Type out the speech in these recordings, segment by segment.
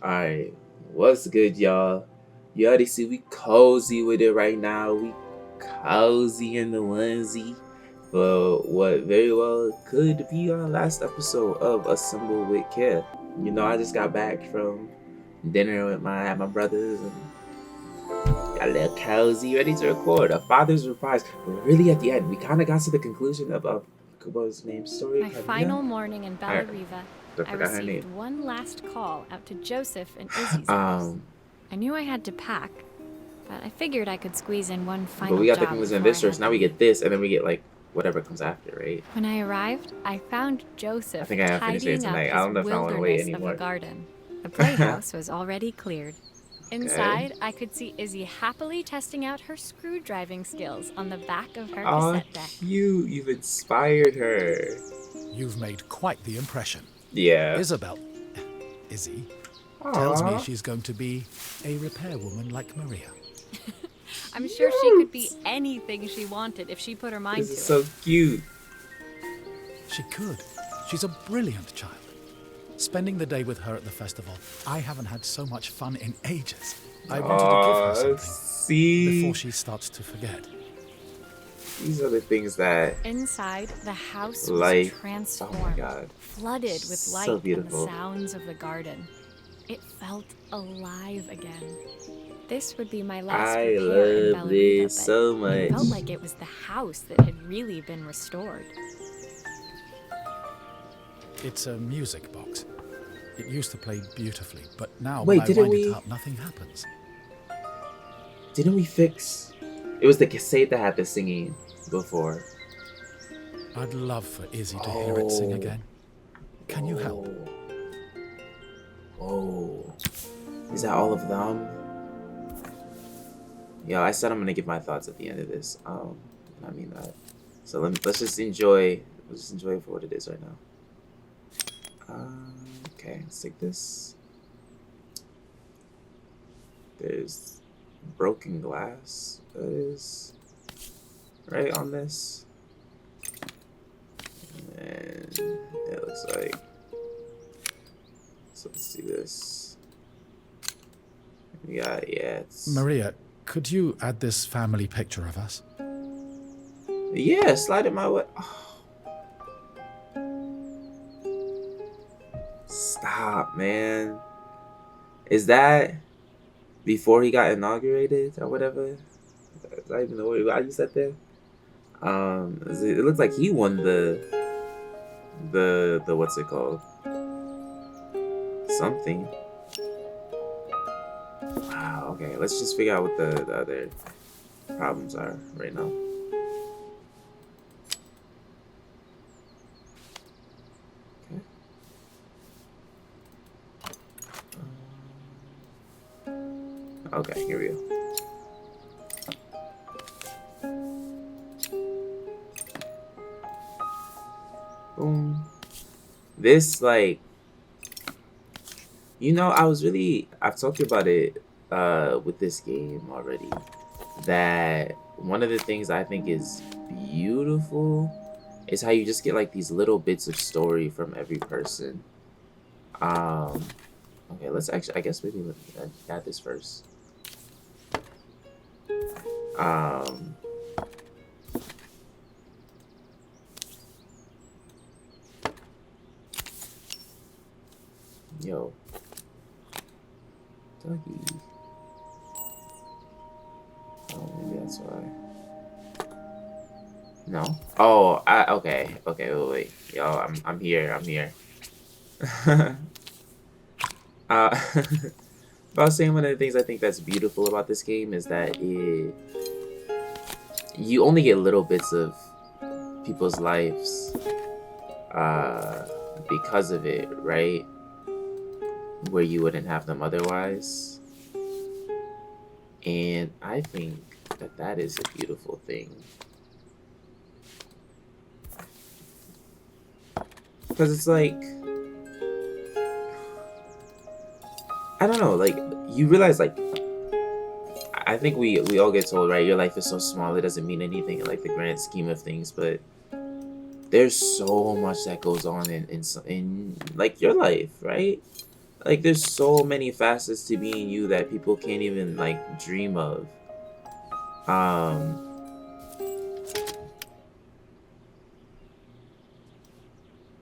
Alright, what's good, y'all? You already see we cozy with it right now. We cozy in the onesie for what very well could be our last episode of Assemble with Care. I just got back from dinner with my brothers and got a little cozy, ready to record a father's reprise. But really, at the end, we kind of got to the conclusion of what was the name story? My final morning in Alright, Bellariva, I I forgot her received name. one last call out to Joseph and Izzy's house. I knew I had to pack, but I figured I could squeeze in one final But we got the job conclusion of before this I story, had so now to we leave. get this, and then we get like whatever comes after, right? When I arrived, I found I Joseph think I have finished it tidying up tonight. I his don't know if I want to wait wilderness of anymore. a garden. The playhouse was already cleared. Okay. Inside, I could see Izzy happily testing out her screw driving skills on the back of her Oh, cassette deck. cute! You've inspired her. You've made quite the impression. Yeah. Izzy, tells me Aw. she's going to be a repairwoman like Maria. I'm sure she could be anything she wanted if she put her mind This to is it. so cute. She could. She's a brilliant child. Spending the day with her at the festival, I haven't had so much fun in ages. I wanted to give her something see, before she starts to forget. these are the things that Inside, the house was life. Oh transformed, my god. flooded with So light and the beautiful. sounds of the garden. It felt alive again. This would be my last I repair in love Bellariva, this but so it felt much. like it was the house that had really been restored. It's a music box. It used to play beautifully, but now Wait, when I didn't wind we- it up, nothing happens. Didn't we fix? It was the cassette that had the singing before. I'd love for Izzy to hear it sing again. Can you help? Oh, is that all of them? Yeah, I said I'm gonna give my thoughts at the end of this. I mean that. So let's just enjoy. Let's just enjoy it for what it is right now. Okay, let's take this. There's broken glass. That is right on this. And it looks like. So let's see this. Yeah, it's. Maria, could you add this family picture of us? Yeah, slide it my way. Oh. Stop, man. Is that before he got inaugurated or whatever? I don't even know what you said there. It looks like he won the what's it called? Something. Wow. Okay, let's just figure out what the other problems are right now. Okay, here we go. Boom. This, like, I've talked to you about it with this game already, that one of the things I think is beautiful is how you just get like these little bits of story from every person. Okay, let's actually, I guess maybe let's add this first. Yo, Dougie. Oh, maybe that's why. No. Oh, okay. Okay, wait. Yo, I'm here. I'm here. But I was saying one of the things I think that's beautiful about this game is that you only get little bits of people's lives because of it, right? Where you wouldn't have them otherwise. And I think that is a beautiful thing. Because it's like, I don't know, like, you realize, like, I think we all get told, right, your life is so small, it doesn't mean anything in, like, the grand scheme of things, but there's so much that goes on in like, your life, right? Like, there's so many facets to being you that people can't even like dream of. Um,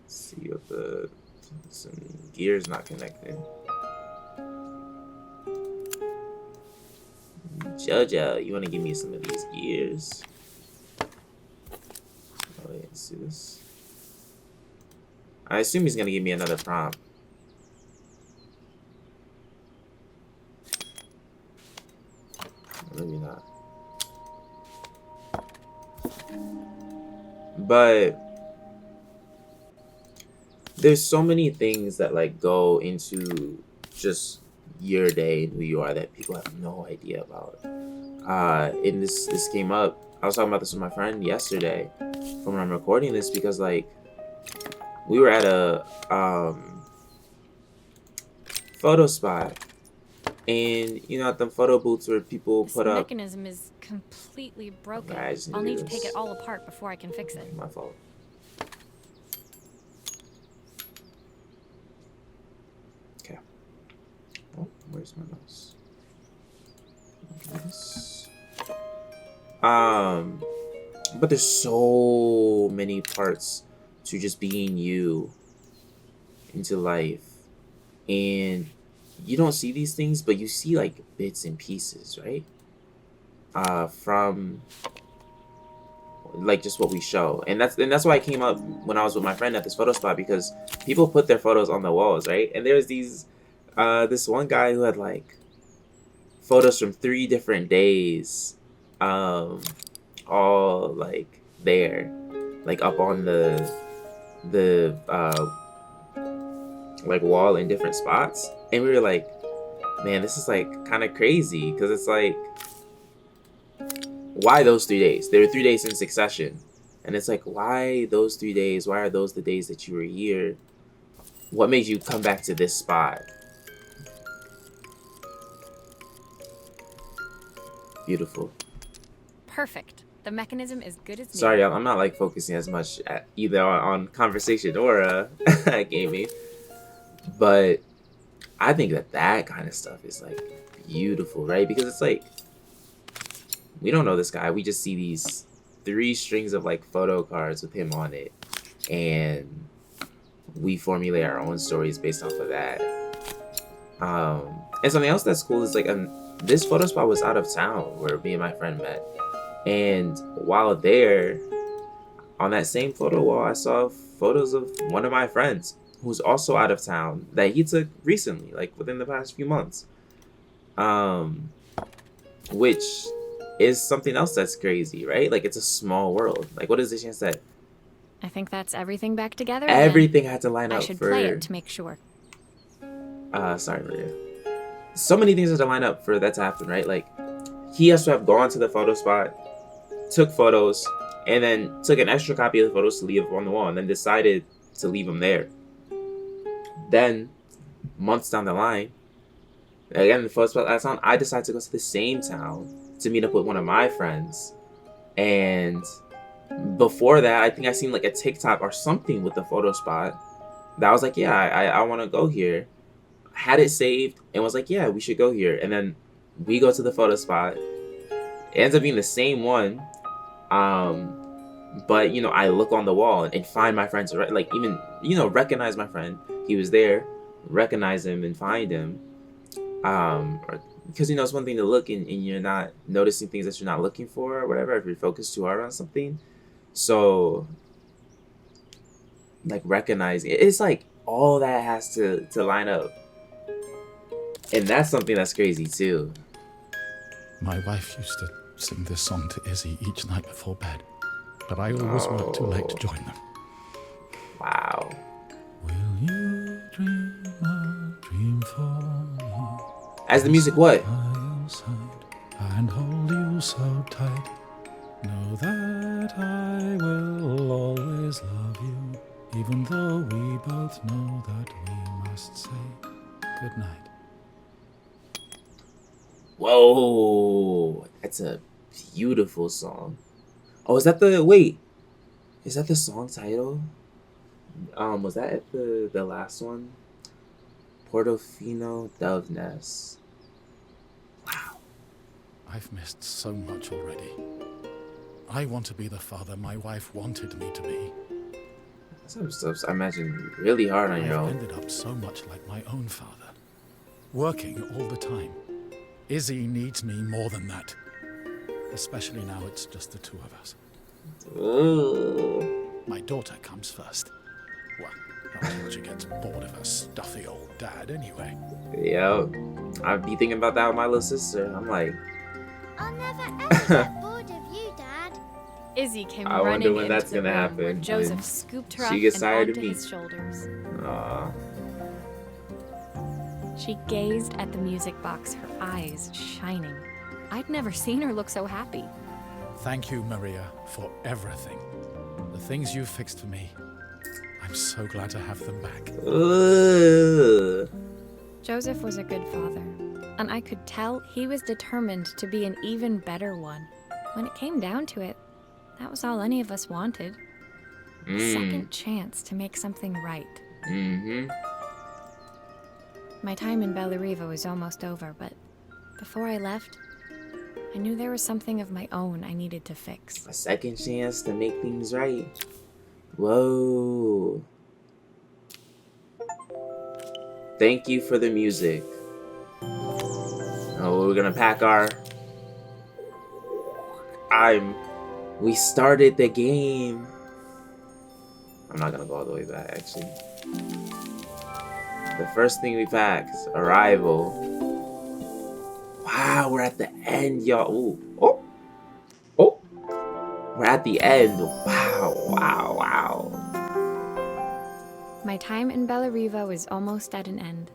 let's see what the some gears not connected. Jojo, you want to give me some of these gears? Oh wait, let's do this. I assume he's gonna give me another prompt. Maybe not. But there's so many things that like go into just your day and who you are that people have no idea about. And this came up. I was talking about this with my friend yesterday when I'm recording this because like we were at a photo spot, and you know at the photo booths where people This put up. mechanism is completely broken. Okay, I just I'll do need to take this. it all apart before I can fix it. My fault. Okay. Oh, where's my mouse? This. But there's so many parts to just being you into life, and you don't see these things, but you see like bits and pieces, right? From like just what we show, and that's why I came up when I was with my friend at this photo spot because people put their photos on the walls, right? And there's these, this one guy who had like photos from 3 different days, all like there, like up on the like wall in different spots, and we were like, man, this is like kind of crazy because it's like, why those 3 days? There were 3 days in succession, and it's like, why those 3 days? Why are those the days that you were here? What made you come back to this spot? Beautiful. Perfect. The mechanism is good as new. Sorry, I'm not like focusing as much at either on conversation or gaming, but I think that kind of stuff is like beautiful, right? Because it's like we don't know this guy. We just see these 3 strings of like photo cards with him on it, and we formulate our own stories based off of that. And something else that's cool is like this photo spot was out of town where me and my friend met, and while there, on that same photo wall, I saw photos of one of my friends who's also out of town that he took recently, like within the past few months. Which is something else that's crazy, right? Like it's a small world. Like what is the chance that I think that's everything back together again. everything had to line up I should for play it to make sure. sorry, Maria. So many things have to line up for that to happen, right? Like he has to have gone to the photo spot, took photos, and then took an extra copy of the photos to leave on the wall, and then decided to leave them there. Then, months down the line, again, the photo spot last time, I decided to go to the same town to meet up with one of my friends. And before that, I think I seen like a TikTok or something with the photo spot that I was like, yeah, I want to go here. Had it saved and was like, yeah, we should go here. And then we go to the photo spot. It ends up being the same one. But you know, I look on the wall and find my friends, right? Like even, you know, recognize my friend. He was there, recognize him and find him. Because you know, it's one thing to look and you're not noticing things that you're not looking for or whatever if you're focused too hard on something. So like recognizing it's like all that has to line up. And that's something that's crazy too. My wife used to sing this song to Izzy each night before bed, but I always worked too late to join them. Wow. Will you dream a dream for me? As the music what? By your side and hold you so tight. Know that I will always love you, even though we both know that we must say goodnight. Whoa, that's a beautiful song. Oh, is that the song title? Was that at the last one? Portofino Dove Nest. Wow. I've missed so much already. I want to be the father my wife wanted me to be. I imagine really hard on your I've own. ended up so much like my own father. Working all the time. Izzy needs me more than that. Especially now it's just the two of us. Ooh. My daughter comes first. Well, until she gets bored of her stuffy old dad anyway. Yep. I'd be thinking about that with my little sister. I'm like, I'll never ever get bored of you, Dad. Izzy came I wonder running when into that's the gonna room happen, where when Joseph scooped her she up gets and tired of onto me. his shoulders. aw. She gazed at the music box, her eyes shining. I'd never seen her look so happy. Thank you, Maria, for everything. The things you fixed for me. I'm so glad to have them back. Ooh. Joseph was a good father, and I could tell he was determined to be an even better one. When it came down to it, that was all any of us wanted. A second chance to make something right. Mm-hmm. My time in Bellariva was almost over, but before I left, I knew there was something of my own I needed to fix. A second chance to make things right. Whoa. Thank you for the music. Oh, we're gonna pack our... We started the game. I'm not gonna go all the way back, actually. The first thing we packed, Arrival. Wow, we're at the end, y'all. Ooh. Oh. Oh. We're at the end. Wow, wow, wow. My time in Bellariva was almost at an end.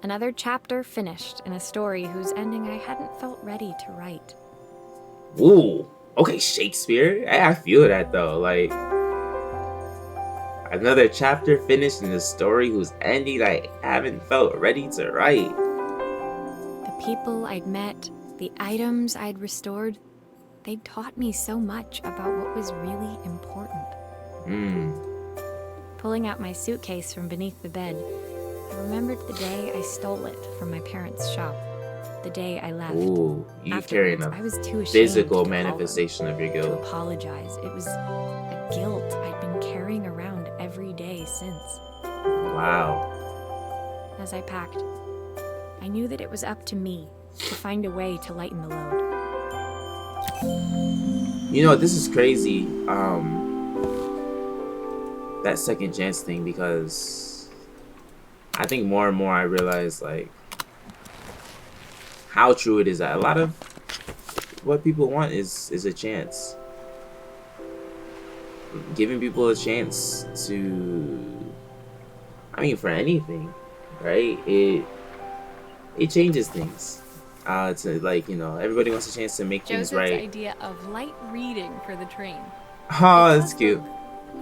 Another chapter finished in a story whose ending I hadn't felt ready to write. Ooh. Okay, Shakespeare. I feel that though. Like, another chapter finished in a story whose ending I haven't felt ready to write. The people I'd met, the items I'd restored, they'd taught me so much about what was really important. Pulling out my suitcase from beneath the bed, I remembered the day I stole it from my parents' shop. The day I left. Ooh, you carrying Afterwards, I was too a ashamed physical to call them, manifestation of your to guilt. apologize. It was a guilt I'd been carrying around every day since. Wow. As I packed, I knew that it was up to me to find a way to lighten the load. You know, this is crazy. That second chance thing, because I think more and more I realize, like, how true it is that a lot of what people want is a chance. Giving people a chance to, I mean, for anything, right? It changes things. To, like, you know, everybody wants a chance to make things Joseph's right. idea of light reading for the train. Oh, that's cute.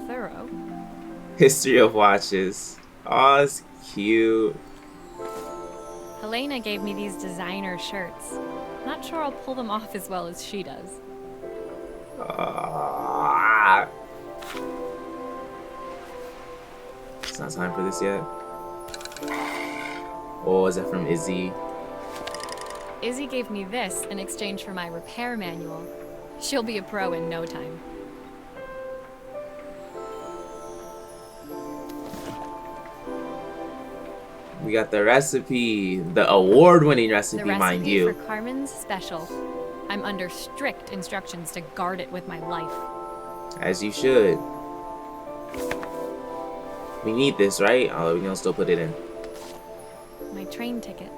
Thorough. History of watches. Oh, it's cute. Helena gave me these designer shirts. Not sure I'll pull them off as well as she does. It's not time for this yet. Oh, is that from Izzy? Izzy gave me this in exchange for my repair manual. She'll be a pro in no time. We got the recipe, the award-winning The recipe, recipe mind you. for Carmen's special. I'm under strict instructions to guard it with my life. As you should. We need this, right? Oh, we can still put it in. My train ticket.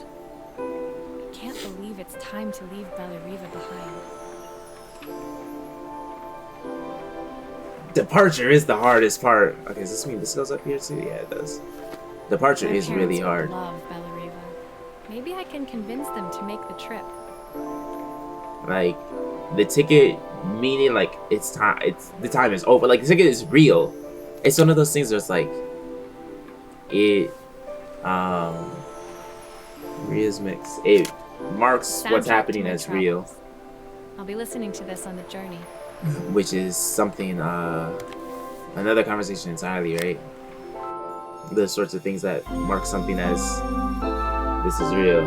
I can't believe it's time to leave Bellariva behind. Departure is the hardest part. Okay, does this mean this goes up here too? Yeah, it does. Departure My is really parents hard. would love Bellariva. Maybe I can convince them to make the trip. Like, the ticket meaning like it's time. It's the time is over. Like, the ticket is real. It's one of those things where it's like it Maria's mix. It marks what's Soundtrack to happening my as real, travels. I'll be listening to this on the journey. which is something another conversation entirely, right? The sorts of things that mark something as this is real.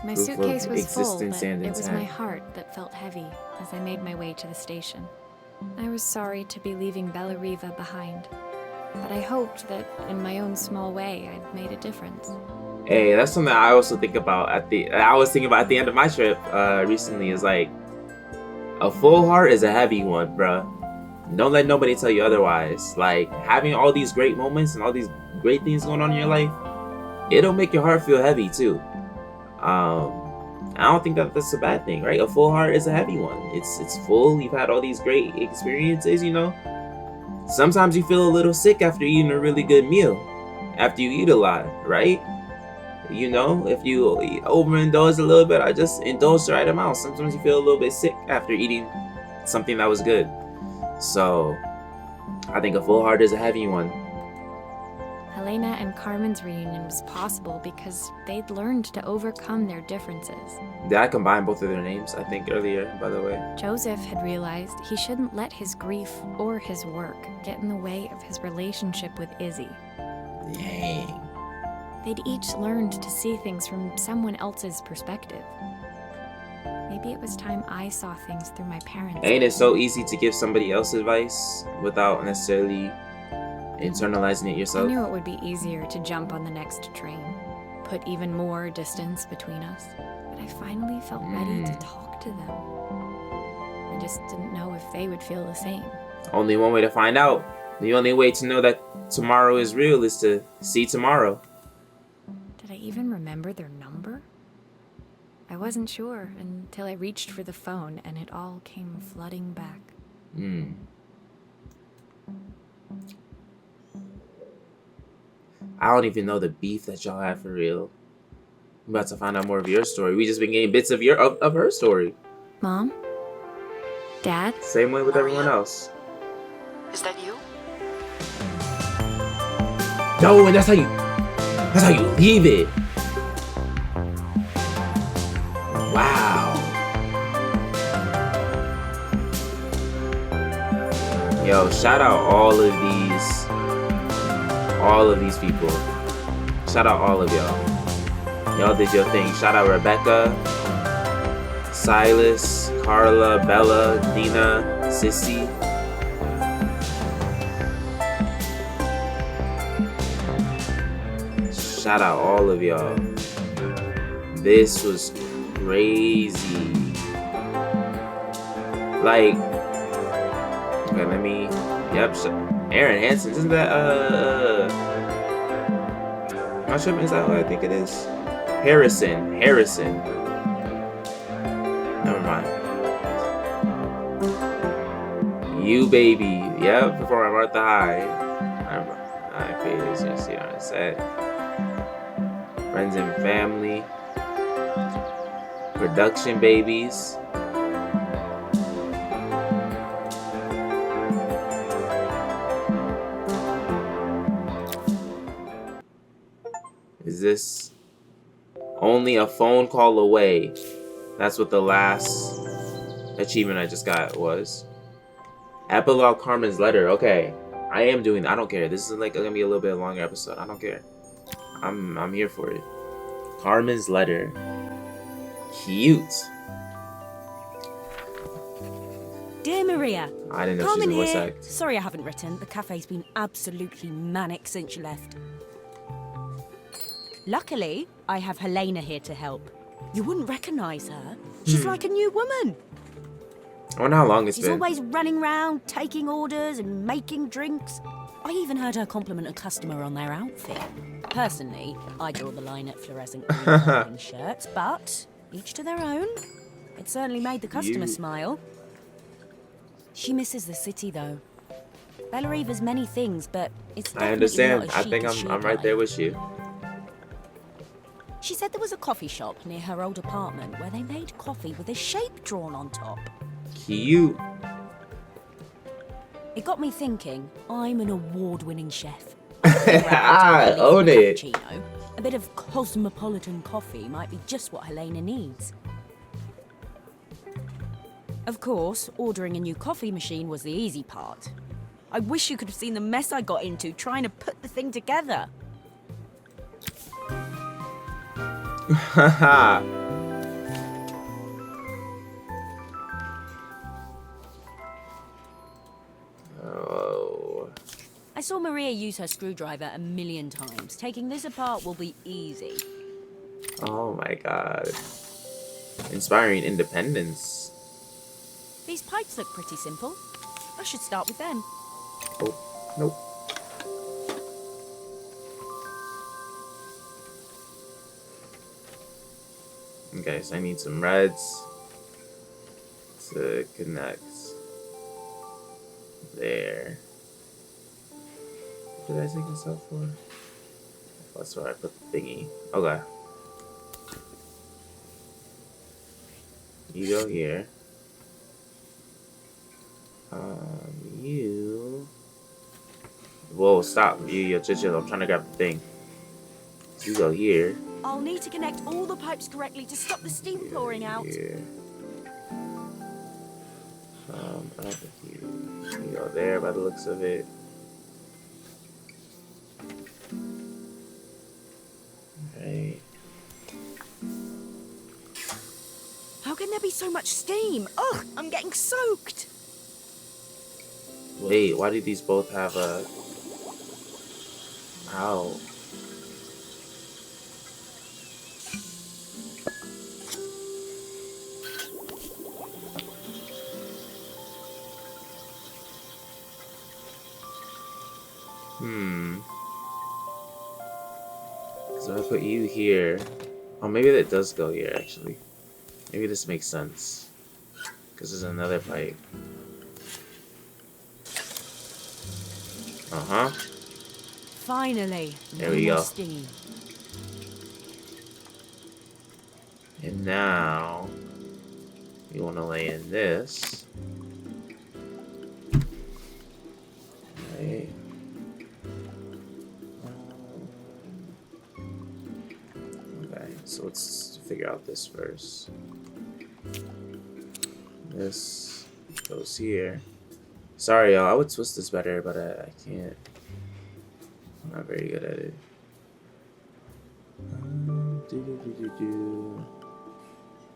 My Proof suitcase of was full, existence but and it was my intent. heart that felt heavy as I made my way to the station. I was sorry to be leaving Bella Riva behind, but I hoped that in my own small way I'd made a difference. Hey, that's something I also think about I was thinking about at the end of my trip recently is like a full heart is a heavy one, bruh. Don't let nobody tell you otherwise. Like having all these great moments and all these great things going on in your life, it'll make your heart feel heavy too. I don't think that that's a bad thing, right? A full heart is a heavy one. It's full. You've had all these great experiences, you know. Sometimes you feel a little sick after eating a really good meal, after you eat a lot, right? You know, if you overindulge a little bit, I just indulge the right amount. Sometimes you feel a little bit sick after eating something that was good. So, I think a full heart is a heavy one. Helena and Carmen's reunion was possible because they'd learned to overcome their differences. Did I combine both of their names, I think, earlier, by the way? Joseph had realized he shouldn't let his grief or his work get in the way of his relationship with Izzy. Dang. They'd each learned to see things from someone else's perspective. Maybe it was time I saw things through my parents' Ain't it eyes. so easy to give somebody else advice without necessarily internalizing it I yourself? knew it would be easier to jump on the next train, put even more distance between us, but I finally felt ready to talk to them. I just didn't know if they would feel the same. Only one way to find out. The only way to know that tomorrow is real is to see tomorrow. Did I even remember their number? I wasn't sure until I reached for the phone and it all came flooding back. I don't even know the beef that y'all have for real. I'm about to find out more of your story. We just been getting bits of of her story. Mom? Dad? Same way with everyone else. Is that you? No, and that's how you leave it. Wow. Yo, shout out all of these people. Shout out all of y'all. Y'all did your thing. Shout out Rebecca, Silas, Carla, Bella, Dina, Sissy. Shout out all of y'all. This was crazy. Like, okay, let me. Yep, Aaron Hansen. Isn't that my ship? Is that what I think it is? Harrison. Never mind. You baby. Yep, before I'm at the high. I paid this. You see what I said? Friends and family. Production babies. Is this only a phone call away? That's what the last achievement I just got was. Epilogue Carmen's letter. Okay. I am doing I don't care. This is like gonna be a little bit longer episode. I don't care. I'm here for it. Carmen's letter. Cute. Dear Maria, I didn't know Carmen she was a voice here. act. Sorry I haven't written. The cafe's been absolutely manic since you left. Luckily, I have Helena here to help. You wouldn't recognise her. She's like a new woman. I wonder how long it's She's been. always running round, taking orders and making drinks. I even heard her compliment a customer on their outfit. Personally, I draw the line at fluorescent green shirts, but each to their own. It certainly made the customer smile. She misses the city, though. Bella Riva's many things, but it's definitely I understand. not as I chic think as she'd I'm right like. there with you. She said there was a coffee shop near her old apartment where they made coffee with a shape drawn on top. Cute. It got me thinking, I'm an award-winning chef. I own it. Cappuccino. A bit of cosmopolitan coffee might be just what Helena needs. Of course, ordering a new coffee machine was the easy part. I wish you could have seen the mess I got into trying to put the thing together. Haha. Oh. I saw Maria use her screwdriver a million times. Taking this apart will be easy. Oh my god. Inspiring independence. These pipes look pretty simple. I should start with them. Oh, nope. Okay, so I need some reds to connect there. What did I take this out for? That's where I put the thingy. Okay. You go here. You. Whoa, stop. You, chill. I'm trying to grab the thing. You go here. I'll need to connect all the pipes correctly to stop the steam pouring out. Here. Over here. You go there by the looks of it. Right. How can there be so much steam? Ugh, I'm getting soaked. Wait, why do these both have a... Ow. So if I put you here... Oh, maybe that does go here, actually. Maybe this makes sense. Because there's another pipe. Uh-huh. Finally. There we go. Steam. And now... You want to lay in this. Right. Okay, so let's figure out this first. This goes here. Sorry, y'all. I would twist this better, but I can't. I'm not very good at it.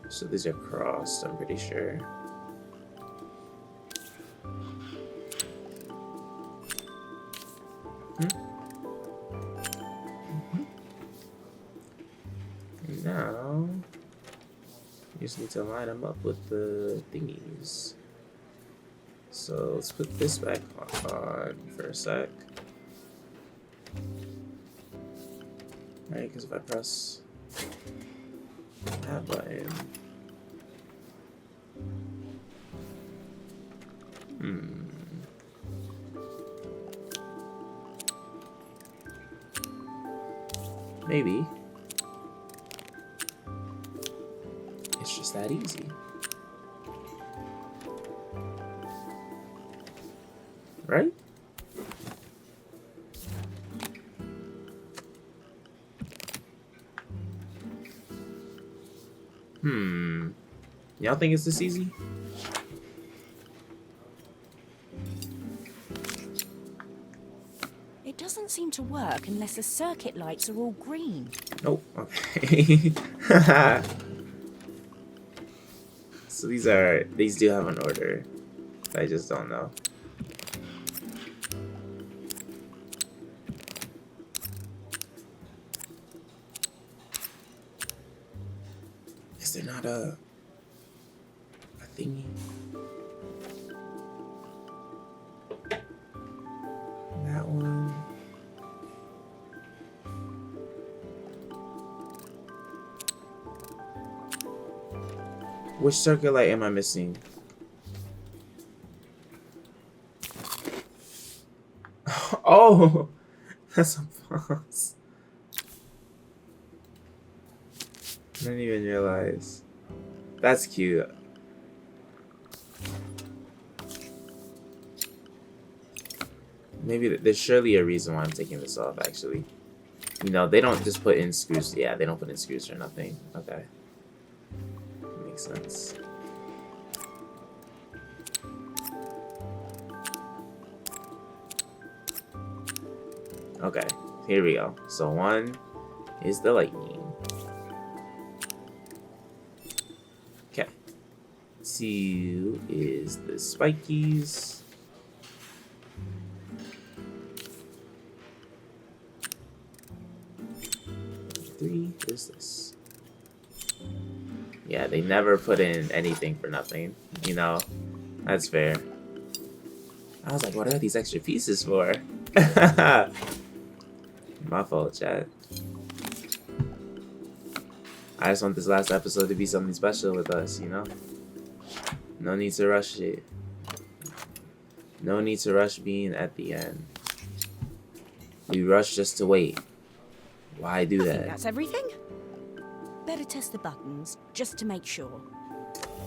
So these are crossed, I'm pretty sure. And now, you just need to line them up with the thingies. So let's put this back on for a sec. Right, because if I press that button, maybe it's just that easy, right? Y'all think it's this easy? It doesn't seem to work unless the circuit lights are all green. Nope. Okay. So these do have an order. I just don't know. Is there not a thingy? That one. Which circuit light am I missing? Oh, that's a box. I didn't even realize. That's cute. Maybe there's surely a reason why I'm taking this off, actually. You know, they don't just put in screws. Yeah, they don't put in screws or nothing. Okay. Makes sense. Okay, here we go. So 1 is the lightning. Okay. 2 is the spikies. 3 is this. Yeah, they never put in anything for nothing. You know, that's fair. I was like, what are these extra pieces for? My fault, chat. I just want this last episode to be something special with us, you know? No need to rush it. No need to rush being at the end. We rush just to wait. Why do I think that? that's everything. Better test the buttons, just to make sure.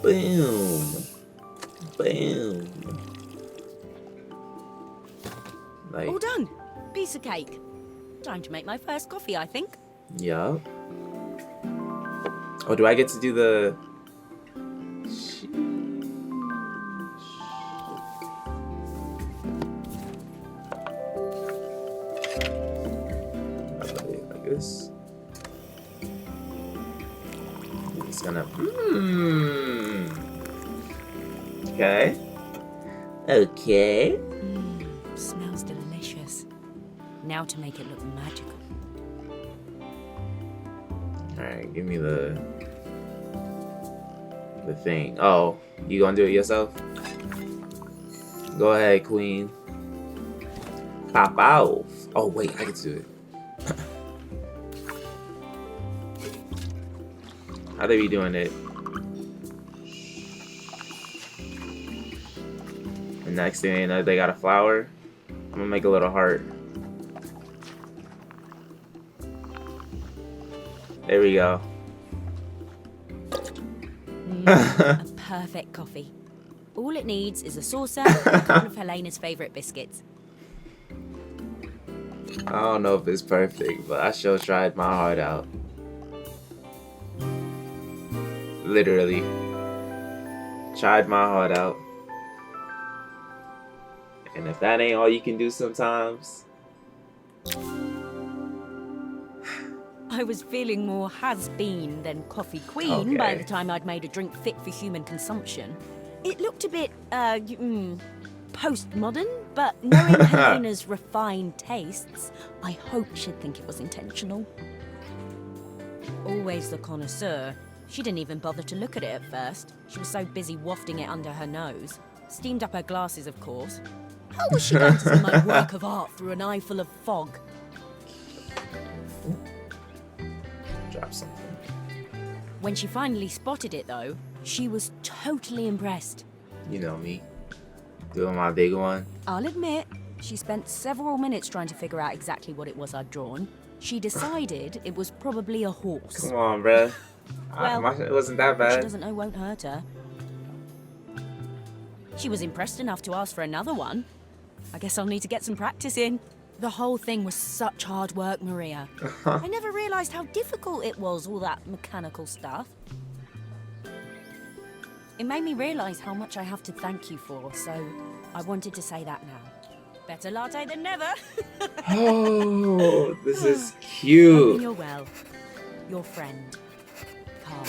Boom. Boom. Like, All done. Piece of cake. Time to make my first coffee, I think. yup. Oh, do I get to do the... Like this. It's gonna... Okay. Okay. Smells delicious. Now to make it look magical. Alright, give me the thing. Oh, you gonna do it yourself? Go ahead, queen. Pop off. Oh wait, I get to do it. How they be doing it? The next thing they know, they got a flower. I'm gonna make a little heart. There we go. A perfect coffee. All it needs is a saucer and a couple of Helena's favourite biscuits. I don't know if it's perfect, but I sure tried my heart out. Literally. Tried my heart out. And if that ain't all you can do sometimes... I was feeling more has-been than coffee queen by Okay. the time I'd made a drink fit for human consumption. It looked a bit, postmodern, but knowing Helena's refined tastes, I hope she'd think it was intentional. Always the connoisseur, she didn't even bother to look at it at first. She was so busy wafting it under her nose. Steamed up her glasses, of course. How was she going to see my work of art through an eye full of fog? Drop something. When she finally spotted it, though, she was totally impressed. You know me. Doing my big one. I'll admit, she spent several minutes trying to figure out exactly what it was I'd drawn. She decided it was probably a horse. Come on, bruh. Well, It wasn't that What she bad. doesn't know won't hurt her. She was impressed enough to ask for another one. I guess I'll need to get some practice in. The whole thing was such hard work, Maria. I never realised how difficult it was, all that mechanical stuff. It made me realise how much I have to thank you for, so I wanted to say that now. Better latte than never. Oh, this is Hoping cute. you're well. Your friend, Carl.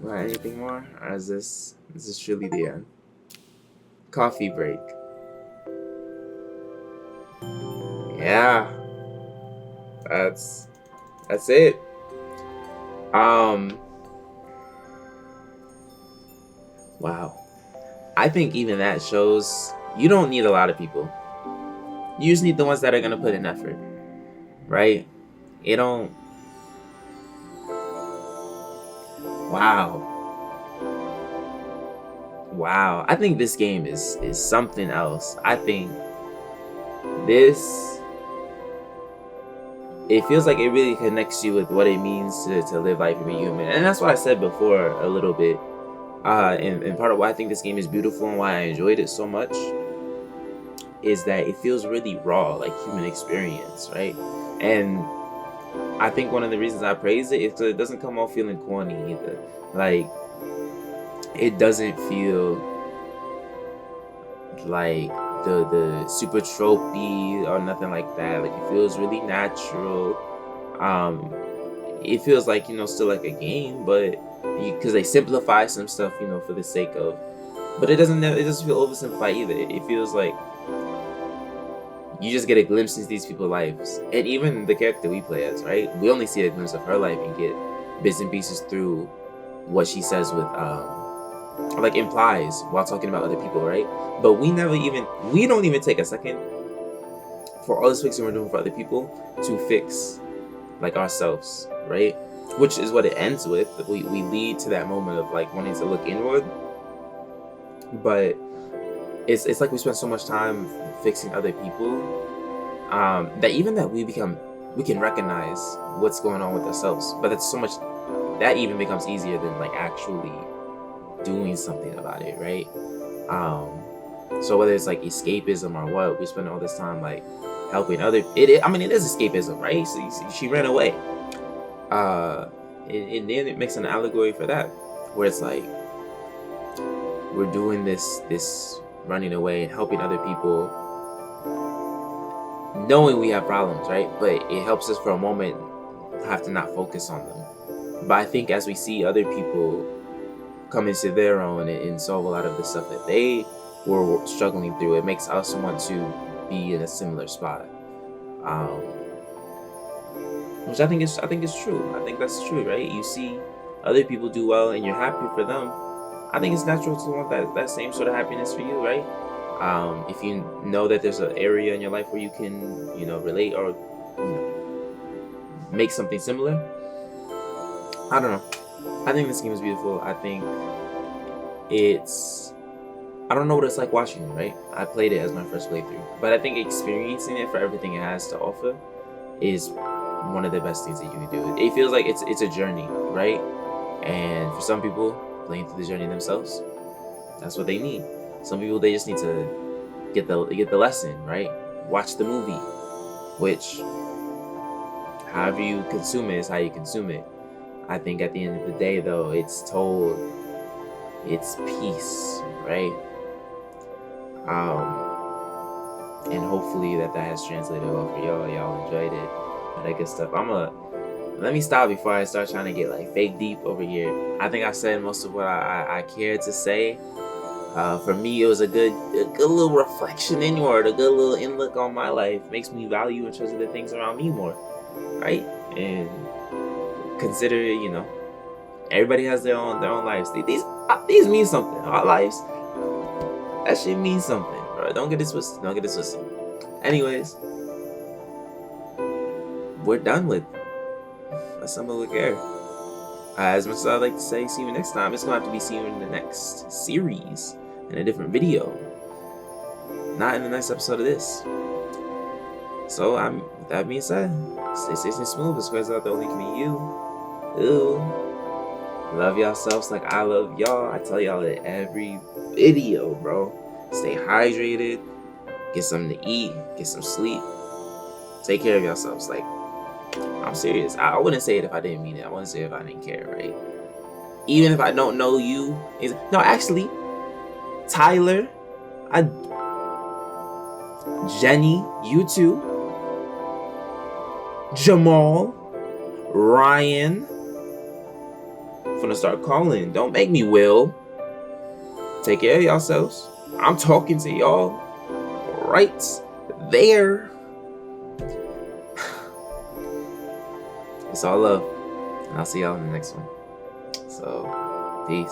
Want anything more? Or is this truly the end? Coffee break. Yeah. That's it. Wow. I think even that shows you don't need a lot of people. You just need the ones that are gonna put in effort. Right? You don't. Wow. Wow. I think this game is something else. I think this, it feels like it really connects you with what it means to live life and be human. And that's what I said before a little bit. And part of why I think this game is beautiful and why I enjoyed it so much is that it feels really raw, like human experience, right? And I think one of the reasons I praise it is because it doesn't come off feeling corny either. Like, it doesn't feel like the super tropey or nothing like that. Like, it feels really natural. It feels like, still like a game, but because they simplify some stuff, for the sake of, but it doesn't feel oversimplified either. It feels like you just get a glimpse into these people's lives. And even the character we play as, right? We only see a glimpse of her life and get bits and pieces through what she says with, like, implies while talking about other people, right? But we don't even take a second for all this fixing we're doing for other people to fix, like, ourselves, right? Which is what it ends with. We lead to that moment of, like, wanting to look inward. But it's like we spend so much time fixing other people, that even that we can recognize what's going on with ourselves. But that's so much that even becomes easier than, like, actually doing something about it, right? So whether it's like escapism or what, we spend all this time, like, helping other. It is escapism, right? So she ran away. And then it makes an allegory for that, where it's like we're doing this running away and helping other people, knowing we have problems, right? But it helps us for a moment have to not focus on them. But I think as we see other people come into their own and solve a lot of the stuff that they were struggling through, it makes us want to be in a similar spot. Which I think is true. I think that's true, right? You see other people do well and you're happy for them. I think it's natural to want that same sort of happiness for you, right? If you know that there's an area in your life where you can, relate or make something similar. I don't know. I think this game is beautiful. I think I don't know what it's like watching it, right? I played it as my first playthrough, but I think experiencing it for everything it has to offer is one of the best things that you can do. It feels like it's a journey, right? And for some people, playing through the journey themselves, that's what they need. Some people, they just need to get the lesson, right? Watch the movie, which however you consume it is how you consume it. I think at the end of the day, though, it's peace, right? And hopefully that has translated well for y'all. Y'all enjoyed it. All that good stuff. Let me stop before I start trying to get, like, fake deep over here. I think I said most of what I cared to say. For me, it was a good little reflection inward, a good little in look on my life. Makes me value and treasure the things around me more, right? And consider, everybody has their own lives. These mean something. Our lives, that shit means something, bro. Don't get it twisted. Anyways, we're done with Assemble with Care. As much as I'd like to say see you next time, it's gonna have to be see you in the next series, in a different video, not in the next episode of this. So with that being said, stay safe and smooth. It's crazy out there only can be you. Ooh. Love yourselves like I love y'all. I tell y'all in every video, bro. Stay hydrated, get something to eat, get some sleep, take care of yourselves. Like, I'm serious. I wouldn't say it if I didn't mean it. I wouldn't say it if I didn't care, right? Even if I don't know you. No, actually, Tyler, Jenny, you too, Jamal, Ryan. I'm gonna start calling. Don't make me Will. Take care of yourselves. I'm talking to y'all right there. It's all love. And I'll see y'all in the next one. So, peace.